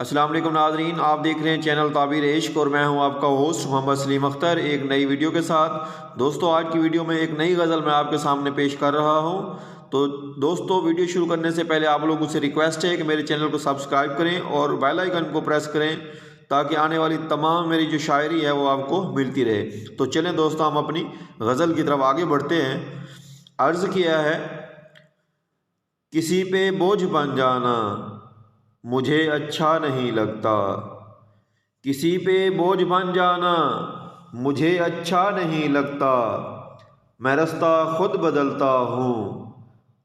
अस्सलाम वालेकुम नाज़रीन, आप देख रहे हैं चैनल ताबीर इश्क और मैं हूं आपका होस्ट मोहम्मद सलीम अख्तर एक नई वीडियो के साथ। दोस्तों, आज की वीडियो में एक नई गज़ल मैं आपके सामने पेश कर रहा हूं। तो दोस्तों, वीडियो शुरू करने से पहले आप लोगों से रिक्वेस्ट है कि मेरे चैनल को सब्सक्राइब करें और बेल आइकन को प्रेस करें ताकि आने वाली तमाम मेरी जो शायरी है वो आपको मिलती रहे। तो चलें दोस्तों, हम अपनी गज़ल की तरफ आगे बढ़ते हैं। अर्ज़ किया है, किसी पे बोझ बन जाना मुझे अच्छा नहीं लगता। किसी पे बोझ बन जाना मुझे अच्छा नहीं लगता। मैं रास्ता खुद बदलता हूँ,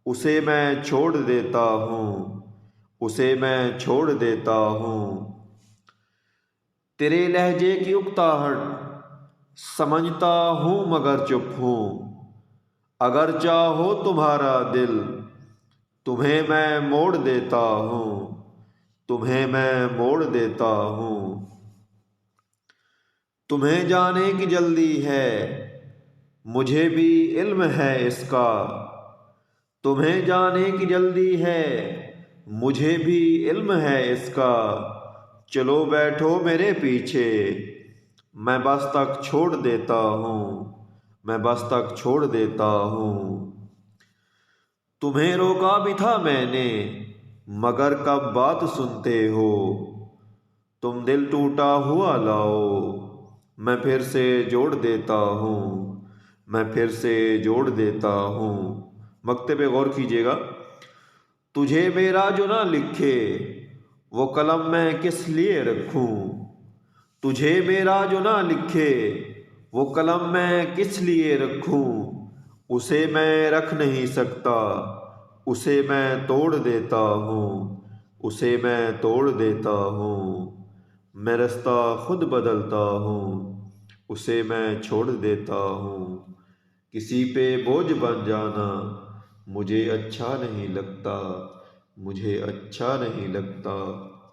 उसे मैं छोड़ देता हूँ, उसे मैं छोड़ देता हूँ। तेरे लहजे की उकताहट समझता हूँ मगर चुप हूँ। अगर चाहो तुम्हारा दिल तुम्हें मैं मोड़ देता हूँ, तुम्हें मैं मोड़ देता हूँ। तुम्हें जाने की जल्दी है मुझे भी इल्म है इसका। तुम्हें जाने की जल्दी है मुझे भी इल्म है इसका। चलो बैठो मेरे पीछे मैं बस तक छोड़ देता हूँ, मैं बस तक छोड़ देता हूँ। तुम्हें रोका भी था मैंने मगर कब बात सुनते हो। तुम दिल टूटा हुआ लाओ मैं फिर से जोड़ देता हूँ, मैं फिर से जोड़ देता हूँ। मक्ते पे गौर कीजिएगा। तुझे मेरा जो ना लिखे वो कलम मैं किस लिए रखूँ। तुझे मेरा जो ना लिखे वो कलम मैं किस लिए रखूँ। उसे मैं रख नहीं सकता, उसे मैं तोड़ देता हूँ, उसे मैं तोड़ देता हूँ। मैं रास्ता खुद बदलता हूँ, उसे मैं छोड़ देता हूँ। किसी पे बोझ बन जाना मुझे अच्छा नहीं लगता, मुझे अच्छा नहीं लगता।